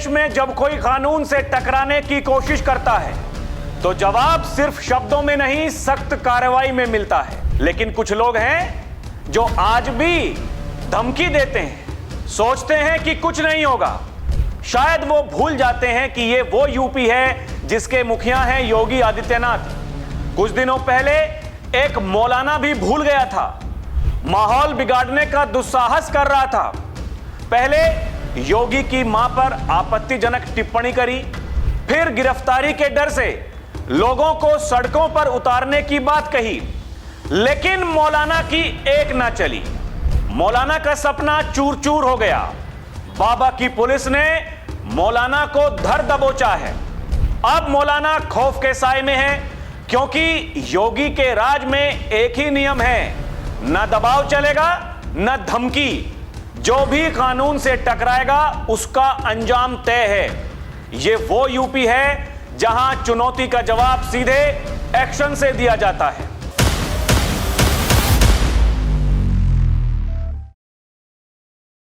प्रदेश में जब कोई कानून से टकराने की कोशिश करता है तो जवाब सिर्फ शब्दों में नहीं, सख्त कार्रवाई में मिलता है। लेकिन कुछ लोग हैं जो आज भी धमकी देते हैं, सोचते हैं कि कुछ नहीं होगा। शायद वो भूल जाते हैं कि ये वो यूपी है जिसके मुखिया हैं योगी आदित्यनाथ। कुछ दिनों पहले एक मौलाना भी भूल गया था, माहौल बिगाड़ने का दुस्साहस कर रहा था। पहले योगी की मां पर आपत्तिजनक टिप्पणी करी, फिर गिरफ्तारी के डर से लोगों को सड़कों पर उतारने की बात कही। लेकिन मौलाना की एक ना चली। मौलाना का सपना चूर चूर हो गया। बाबा की पुलिस ने मौलाना को धर दबोचा है। अब मौलाना खौफ के साए में है, क्योंकि योगी के राज में एक ही नियम है, न दबाव चलेगा न धमकी। जो भी कानून से टकराएगा उसका अंजाम तय है। यह वो यूपी है जहां चुनौती का जवाब सीधे एक्शन से दिया जाता है।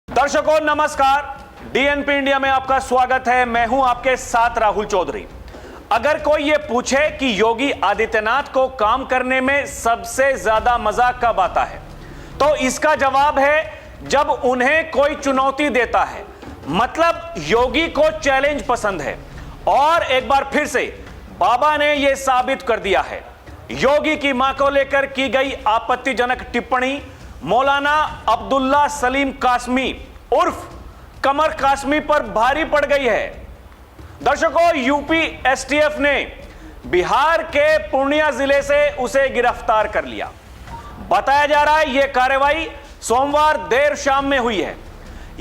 दर्शकों नमस्कार, डीएनपी इंडिया में आपका स्वागत है। मैं हूं आपके साथ राहुल चौधरी। अगर कोई ये पूछे कि योगी आदित्यनाथ को काम करने में सबसे ज्यादा मजा कब आता है, तो इसका जवाब है जब उन्हें कोई चुनौती देता है। मतलब योगी को चैलेंज पसंद है। और एक बार फिर से बाबा ने यह साबित कर दिया है। योगी की मां को लेकर की गई आपत्तिजनक टिप्पणी मौलाना अब्दुल्ला सलीम कासमी उर्फ कमर कासमी पर भारी पड़ गई है। दर्शकों, यूपी एसटीएफ ने बिहार के पूर्णिया जिले से उसे गिरफ्तार कर लिया। बताया जा रहा है यह कार्रवाई सोमवार देर शाम में हुई है।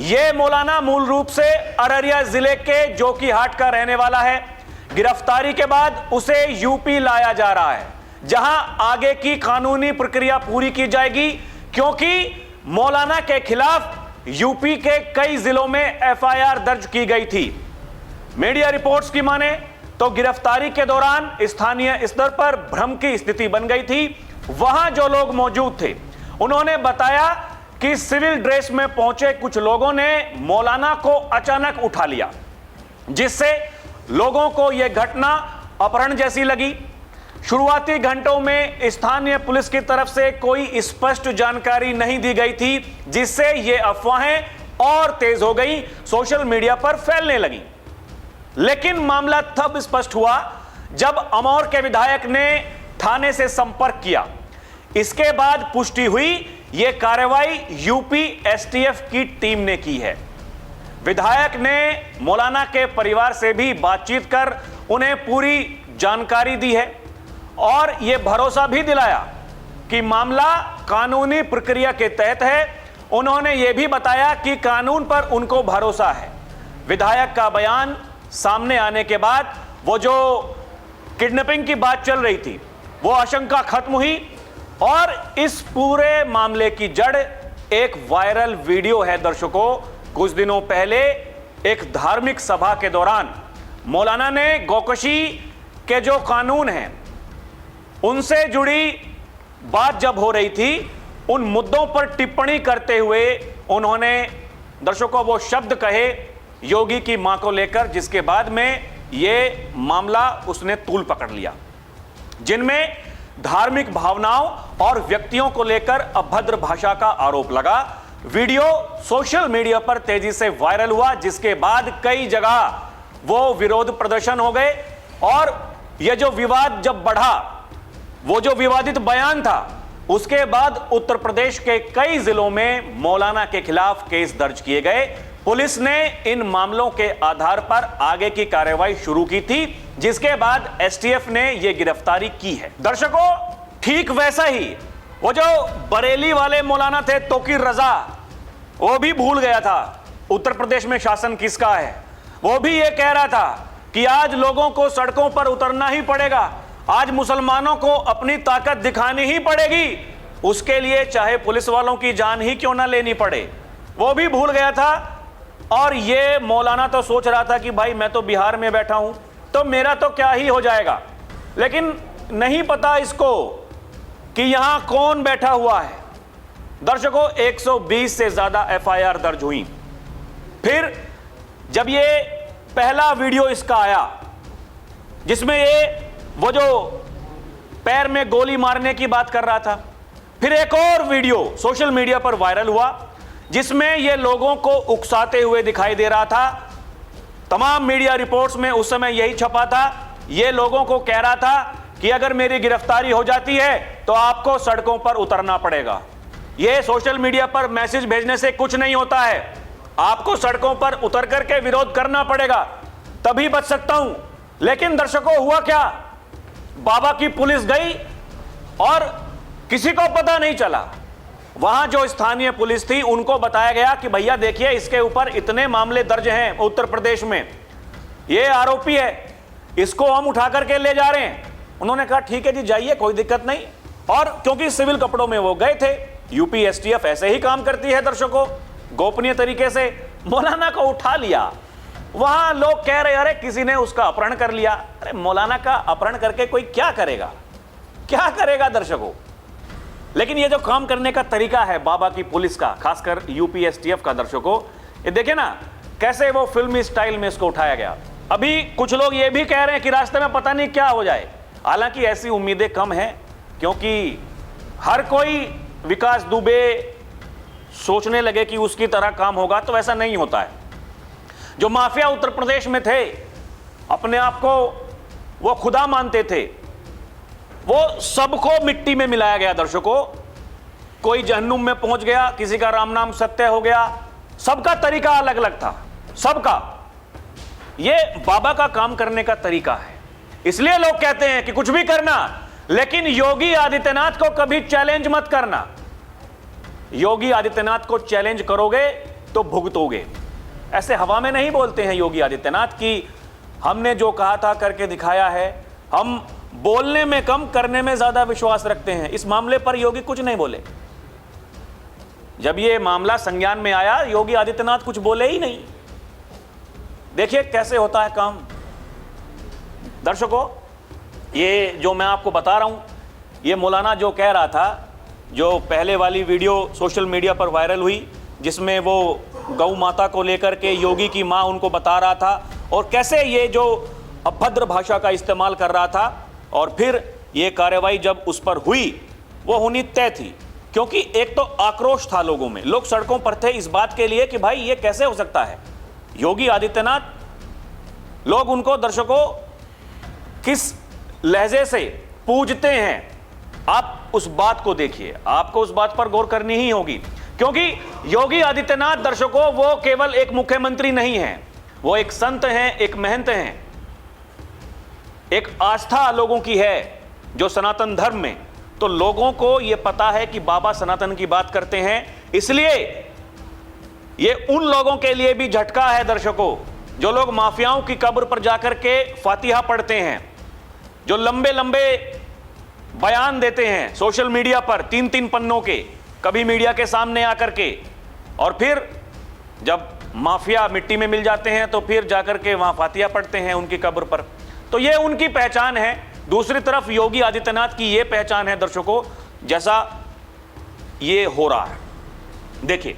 यह मौलाना मूल रूप से अररिया जिले के जोकीहाट का रहने वाला है। गिरफ्तारी के बाद उसे यूपी लाया जा रहा है, जहां आगे की कानूनी प्रक्रिया पूरी की जाएगी, क्योंकि मौलाना के खिलाफ यूपी के कई जिलों में एफआईआर दर्ज की गई थी। मीडिया रिपोर्ट्स की माने तो गिरफ्तारी के दौरान स्थानीय स्तर पर भ्रम की स्थिति बन गई थी। वहां जो लोग मौजूद थे उन्होंने बताया कि सिविल ड्रेस में पहुंचे कुछ लोगों ने मौलाना को अचानक उठा लिया, जिससे लोगों को यह घटना अपहरण जैसी लगी। शुरुआती घंटों में स्थानीय पुलिस की तरफ से कोई स्पष्ट जानकारी नहीं दी गई थी, जिससे यह अफवाहें और तेज हो गई, सोशल मीडिया पर फैलने लगी। लेकिन मामला तब स्पष्ट हुआ जब अमौर के विधायक ने थाने से संपर्क किया। इसके बाद पुष्टि हुई यह कार्रवाई यूपी एसटीएफ की टीम ने की है। विधायक ने मौलाना के परिवार से भी बातचीत कर उन्हें पूरी जानकारी दी है और यह भरोसा भी दिलाया कि मामला कानूनी प्रक्रिया के तहत है। उन्होंने यह भी बताया कि कानून पर उनको भरोसा है। विधायक का बयान सामने आने के बाद वो जो किडनैपिंग की बात चल रही थी वो आशंका खत्म हुई और इस पूरे मामले की जड़ एक वायरल वीडियो है। दर्शकों, कुछ दिनों पहले एक धार्मिक सभा के दौरान मौलाना ने गौकशी के जो कानून हैं उनसे जुड़ी बात जब हो रही थी, उन मुद्दों पर टिप्पणी करते हुए उन्होंने दर्शकों वो शब्द कहे योगी की मां को लेकर, जिसके बाद में यह मामला उसने तूल पकड़ लिया, जिनमें धार्मिक भावनाओं और व्यक्तियों को लेकर अभद्र भाषा का आरोप लगा। वीडियो सोशल मीडिया पर तेजी से वायरल हुआ, जिसके बाद कई जगह वो विरोध प्रदर्शन हो गए और यह जो विवाद जब बढ़ा, वो जो विवादित बयान था, उसके बाद उत्तर प्रदेश के कई जिलों में मौलाना के खिलाफ केस दर्ज किए गए। पुलिस ने इन मामलों के आधार पर आगे की कार्रवाई शुरू की थी, जिसके बाद एसटीएफ ने यह गिरफ्तारी की है। दर्शकों, ठीक वैसा ही वो जो बरेली वाले मौलाना थे तोकीर रजा, वो भी भूल गया था उत्तर प्रदेश में शासन किसका है। वो भी ये कह रहा था कि आज लोगों को सड़कों पर उतरना ही पड़ेगा, आज मुसलमानों को अपनी ताकत दिखानी ही पड़ेगी, उसके लिए चाहे पुलिस वालों की जान ही क्यों ना लेनी पड़े। वो भी भूल गया था। और ये मौलाना तो सोच रहा था कि भाई मैं तो बिहार में बैठा हूं तो मेरा तो क्या ही हो जाएगा, लेकिन नहीं पता इसको कि यहां कौन बैठा हुआ है। दर्शकों, 120 से ज्यादा एफआईआर दर्ज हुई। फिर जब ये पहला वीडियो इसका आया जिसमें ये वो जो पैर में गोली मारने की बात कर रहा था। फिर एक और वीडियो सोशल मीडिया पर वायरल हुआ जिसमें ये लोगों को उकसाते हुए दिखाई दे रहा था। तमाम मीडिया रिपोर्ट्स में उस समय यही छपा था। ये लोगों को कह रहा था कि अगर मेरी गिरफ्तारी हो जाती है तो आपको सड़कों पर उतरना पड़ेगा। ये सोशल मीडिया पर मैसेज भेजने से कुछ नहीं होता है, आपको सड़कों पर उतर करके विरोध करना पड़ेगा, तभी बच सकता हूं। लेकिन दर्शकों, हुआ क्या? बाबा की पुलिस गई और किसी को पता नहीं चला। वहां जो स्थानीय पुलिस थी उनको बताया गया कि भैया देखिए, इसके ऊपर इतने मामले दर्ज हैं उत्तर प्रदेश में, ये आरोपी है, इसको हम उठा करके ले जा रहे हैं। उन्होंने कहा ठीक है जी, जाइए, कोई दिक्कत नहीं। और क्योंकि सिविल कपड़ों में वो गए थे, यूपी एसटीएफ ऐसे ही काम करती है दर्शकों, गोपनीय तरीके से मौलाना को उठा लिया। वहां लोग कह रहे अरे किसी ने उसका अपहरण कर लिया। अरे मौलाना का अपहरण करके कोई क्या करेगा, क्या करेगा दर्शकों? लेकिन ये जो काम करने का तरीका है बाबा की पुलिस का, खासकर यूपी एसटीएफ का दर्शकों, ये देखे ना कैसे वो फिल्मी स्टाइल में इसको उठाया गया। अभी कुछ लोग ये भी कह रहे हैं कि रास्ते में पता नहीं क्या हो जाए। हालांकि ऐसी उम्मीदें कम हैं, क्योंकि हर कोई विकास दुबे सोचने लगे कि उसकी तरह काम होगा तो ऐसा नहीं होता है। जो माफिया उत्तर प्रदेश में थे, अपने आप को वो खुदा मानते थे, वो सबको मिट्टी में मिलाया गया दर्शकों। कोई जहन्नुम में पहुंच गया, किसी का राम नाम सत्य हो गया, सबका तरीका अलग अलग था, सबका। ये बाबा का काम करने का तरीका है। इसलिए लोग कहते हैं कि कुछ भी करना, लेकिन योगी आदित्यनाथ को कभी चैलेंज मत करना। योगी आदित्यनाथ को चैलेंज करोगे तो भुगतोगे। ऐसे हवा में नहीं बोलते हैं योगी आदित्यनाथ कि हमने जो कहा था करके दिखाया है। हम बोलने में कम, करने में ज्यादा विश्वास रखते हैं। इस मामले पर योगी कुछ नहीं बोले। जब यह मामला संज्ञान में आया, योगी आदित्यनाथ कुछ बोले ही नहीं। देखिए कैसे होता है काम दर्शकों। ये जो मैं आपको बता रहा हूं, ये मौलाना जो कह रहा था, जो पहले वाली वीडियो सोशल मीडिया पर वायरल हुई जिसमें वो गौ माता को लेकर के योगी की मां उनको बता रहा था और कैसे ये जो अभद्र भाषा का इस्तेमाल कर रहा था, और फिर ये कार्रवाई जब उस पर हुई वो होनी तय थी। क्योंकि एक तो आक्रोश था लोगों में, लोग सड़कों पर थे इस बात के लिए कि भाई ये कैसे हो सकता है। योगी आदित्यनाथ, लोग उनको दर्शकों किस लहजे से पूजते हैं, आप उस बात को देखिए। आपको उस बात पर गौर करनी ही होगी, क्योंकि योगी आदित्यनाथ दर्शकों वो केवल एक मुख्यमंत्री नहीं है, वो एक संत हैं, एक महंत हैं, एक आस्था लोगों की है जो सनातन धर्म में। तो लोगों को यह पता है कि बाबा सनातन की बात करते हैं, इसलिए ये उन लोगों के लिए भी झटका है दर्शकों, जो लोग माफियाओं की कब्र पर जाकर के फातिहा पढ़ते हैं, जो लंबे लंबे बयान देते हैं सोशल मीडिया पर 3-3 पन्नों के, कभी मीडिया के सामने आकर के, और फिर जब माफिया मिट्टी में मिल जाते हैं तो फिर जाकर के वहां फातिहा पढ़ते हैं उनकी कब्र पर। तो ये उनकी पहचान है। दूसरी तरफ योगी आदित्यनाथ की ये पहचान है दर्शकों, जैसा ये हो रहा है। देखिए,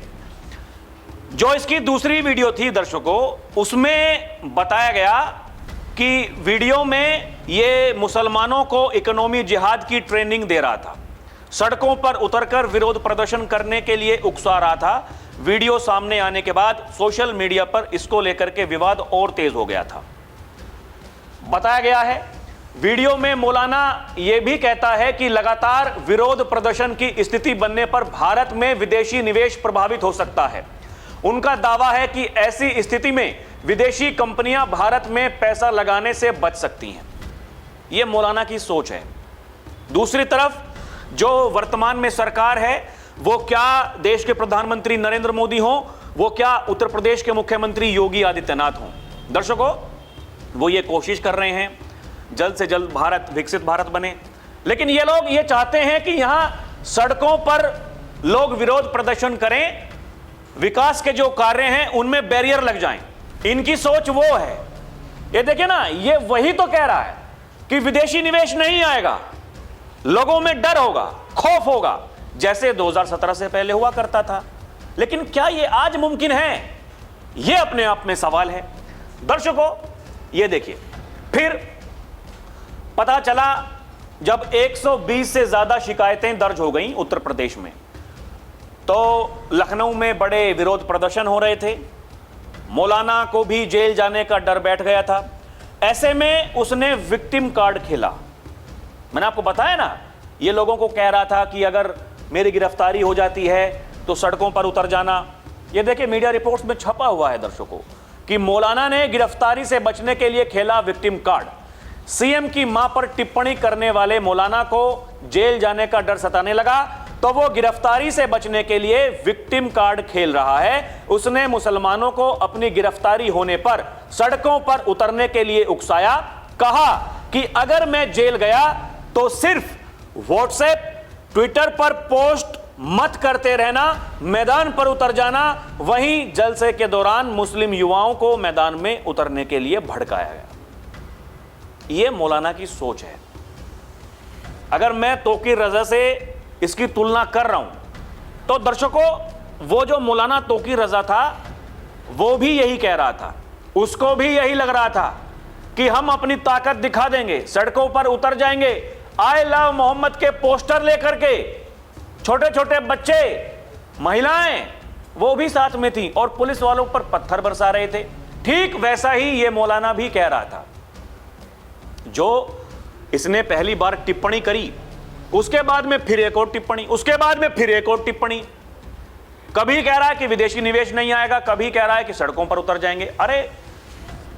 जो इसकी दूसरी वीडियो थी दर्शकों, उसमें बताया गया कि वीडियो में ये मुसलमानों को इकोनॉमी जिहाद की ट्रेनिंग दे रहा था, सड़कों पर उतरकर विरोध प्रदर्शन करने के लिए उकसा रहा था। वीडियो सामने आने के बाद सोशल मीडिया पर इसको लेकर के विवाद और तेज हो गया था। बताया गया है वीडियो में मौलाना यह भी कहता है कि लगातार विरोध प्रदर्शन की स्थिति बनने पर भारत में विदेशी निवेश प्रभावित हो सकता है। उनका दावा है कि ऐसी स्थिति में विदेशी कंपनियां भारत में पैसा लगाने से बच सकती हैं। यह मौलाना की सोच है। दूसरी तरफ जो वर्तमान में सरकार है, वो क्या देश के प्रधानमंत्री नरेंद्र मोदी हों, वो क्या उत्तर प्रदेश के मुख्यमंत्री योगी आदित्यनाथ हों, दर्शकों वो ये कोशिश कर रहे हैं जल्द से जल्द भारत विकसित भारत बने। लेकिन ये लोग ये चाहते हैं कि यहां सड़कों पर लोग विरोध प्रदर्शन करें, विकास के जो कार्य हैं उनमें बैरियर लग जाएं। इनकी सोच वो है। ये देखिए ना, ये वही तो कह रहा है कि विदेशी निवेश नहीं आएगा, लोगों में डर होगा, खौफ होगा, जैसे 2017 से पहले हुआ करता था। लेकिन क्या ये आज मुमकिन है? ये अपने आप में सवाल है। दर्शकों ये देखिए, फिर पता चला जब 120 से ज्यादा शिकायतें दर्ज हो गईं उत्तर प्रदेश में, तो लखनऊ में बड़े विरोध प्रदर्शन हो रहे थे, मौलाना को भी जेल जाने का डर बैठ गया था। ऐसे में उसने विक्टिम कार्ड खेला। मैंने आपको बताया ना, ये लोगों को कह रहा था कि अगर मेरी गिरफ्तारी हो जाती है तो सड़कों पर उतर जाना। ये देखिए मीडिया रिपोर्ट्स में छपा हुआ है दर्शकों कि मौलाना ने गिरफ्तारी से बचने के लिए खेला विक्टिम कार्ड। सीएम की मां पर टिप्पणी करने वाले मौलाना को जेल जाने का डर सताने लगा, तो वो गिरफ्तारी से बचने के लिए विक्टिम कार्ड खेल रहा है। उसने मुसलमानों को अपनी गिरफ्तारी होने पर सड़कों पर उतरने के लिए उकसाया। कहा कि अगर मैं जेल गया तो सिर्फ व्हाट्सएप ट्विटर पर पोस्ट मत करते रहना, मैदान पर उतर जाना। वहीं जलसे के दौरान मुस्लिम युवाओं को मैदान में उतरने के लिए भड़काया गया। यह मौलाना की सोच है। अगर मैं तौकीर रजा से इसकी तुलना कर रहा हूं तो दर्शकों, वो जो मौलाना तौकीर रजा था वो भी यही कह रहा था, उसको भी यही लग रहा था कि हम अपनी ताकत दिखा देंगे, सड़कों पर उतर जाएंगे, आई लव मोहम्मद के पोस्टर लेकर के। छोटे छोटे बच्चे, महिलाएं वो भी साथ में थी और पुलिस वालों पर पत्थर बरसा रहे थे। ठीक वैसा ही ये मौलाना भी कह रहा था। जो इसने पहली बार टिप्पणी करी, उसके बाद में फिर एक और टिप्पणी, उसके बाद में फिर एक और टिप्पणी। कभी कह रहा है कि विदेशी निवेश नहीं आएगा, कभी कह रहा है कि सड़कों पर उतर जाएंगे। अरे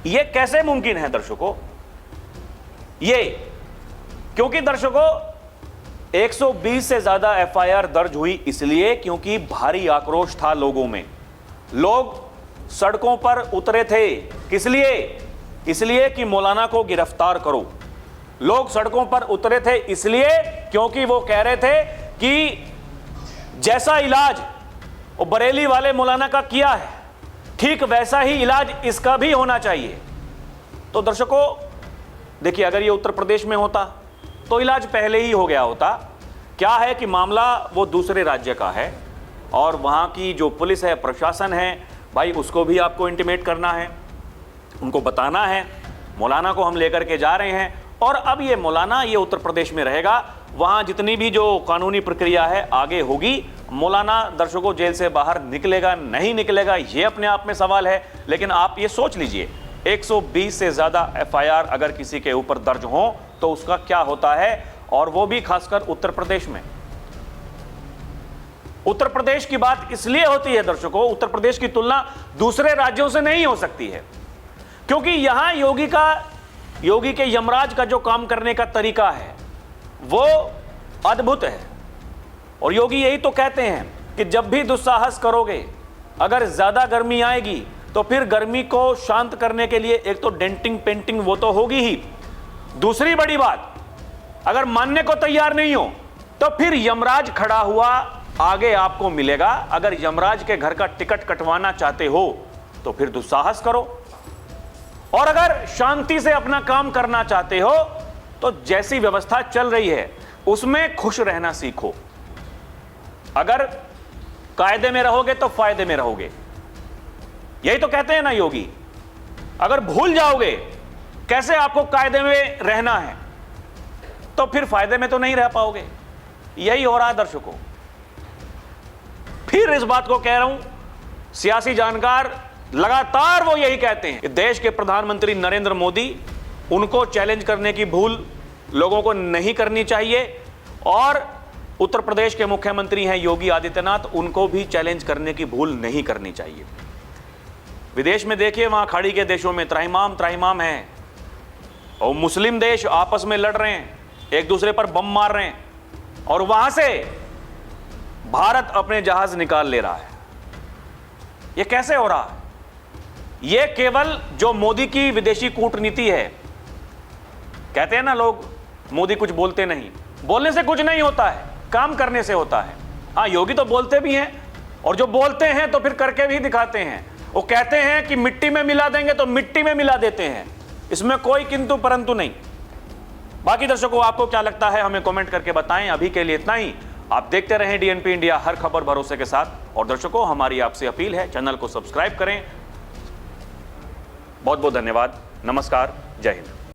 ये कैसे मुमकिन है दर्शकों? ये क्योंकि दर्शकों 120 से ज्यादा एफआईआर दर्ज हुई इसलिए क्योंकि भारी आक्रोश था लोगों में। लोग सड़कों पर उतरे थे। किस लिए? इसलिए कि मौलाना को गिरफ्तार करो। लोग सड़कों पर उतरे थे इसलिए क्योंकि वो कह रहे थे कि जैसा इलाज वो बरेली वाले मौलाना का किया है, ठीक वैसा ही इलाज इसका भी होना चाहिए। तो दर्शकों देखिए, अगर ये उत्तर प्रदेश में होता तो इलाज पहले ही हो गया होता। क्या है कि मामला वो दूसरे राज्य का है और वहाँ की जो पुलिस है, प्रशासन है, भाई उसको भी आपको इंटीमेट करना है, उनको बताना है मौलाना को हम लेकर के जा रहे हैं। और अब ये मौलाना ये उत्तर प्रदेश में रहेगा, वहाँ जितनी भी जो कानूनी प्रक्रिया है आगे होगी। मौलाना दर्शकों जेल से बाहर निकलेगा नहीं निकलेगा ये अपने आप में सवाल है, लेकिन आप ये सोच लीजिए 120 से ज़्यादा एफआईआर अगर किसी के ऊपर दर्ज हो तो उसका क्या होता है, और वो भी खासकर उत्तर प्रदेश में। उत्तर प्रदेश की बात इसलिए होती है दर्शकों, उत्तर प्रदेश की तुलना दूसरे राज्यों से नहीं हो सकती है क्योंकि यहां योगी के यमराज का जो काम करने का तरीका है वो अद्भुत है। और योगी यही तो कहते हैं कि जब भी दुस्साहस करोगे, अगर ज्यादा गर्मी आएगी तो फिर गर्मी को शांत करने के लिए एक तो डेंटिंग पेंटिंग वो तो होगी ही, दूसरी बड़ी बात अगर मानने को तैयार नहीं हो तो फिर यमराज खड़ा हुआ आगे आपको मिलेगा। अगर यमराज के घर का टिकट कटवाना चाहते हो तो फिर दुस्साहस करो, और अगर शांति से अपना काम करना चाहते हो तो जैसी व्यवस्था चल रही है उसमें खुश रहना सीखो। अगर कायदे में रहोगे तो फायदे में रहोगे, यही तो कहते हैं ना योगी। अगर भूल जाओगे कैसे आपको कायदे में रहना है तो फिर फायदे में तो नहीं रह पाओगे। यही हो रहा है दर्शकों। फिर इस बात को कह रहा हूं, सियासी जानकार लगातार वो यही कहते हैं कि देश के प्रधानमंत्री नरेंद्र मोदी, उनको चैलेंज करने की भूल लोगों को नहीं करनी चाहिए, और उत्तर प्रदेश के मुख्यमंत्री हैं योगी आदित्यनाथ, उनको भी चैलेंज करने की भूल नहीं करनी चाहिए। विदेश में देखिए, वहां खाड़ी के देशों में त्राहिमाम है और मुस्लिम देश आपस में लड़ रहे हैं, एक दूसरे पर बम मार रहे हैं, और वहां से भारत अपने जहाज निकाल ले रहा है। यह कैसे हो रहा है? यह केवल जो मोदी की विदेशी कूटनीति है। कहते हैं ना लोग, मोदी कुछ बोलते नहीं, बोलने से कुछ नहीं होता है, काम करने से होता है। हाँ, योगी तो बोलते भी हैं, और जो बोलते हैं तो फिर करके भी दिखाते हैं। वो कहते हैं कि मिट्टी में मिला देंगे तो मिट्टी में मिला देते हैं, इसमें कोई किंतु परंतु नहीं। बाकी दर्शकों आपको क्या लगता है हमें कमेंट करके बताएं। अभी के लिए इतना ही। आप देखते रहें डीएनपी इंडिया, हर खबर भरोसे के साथ। और दर्शकों हमारी आपसे अपील है, चैनल को सब्सक्राइब करें, बहुत बहुत धन्यवाद। नमस्कार, जय हिंद।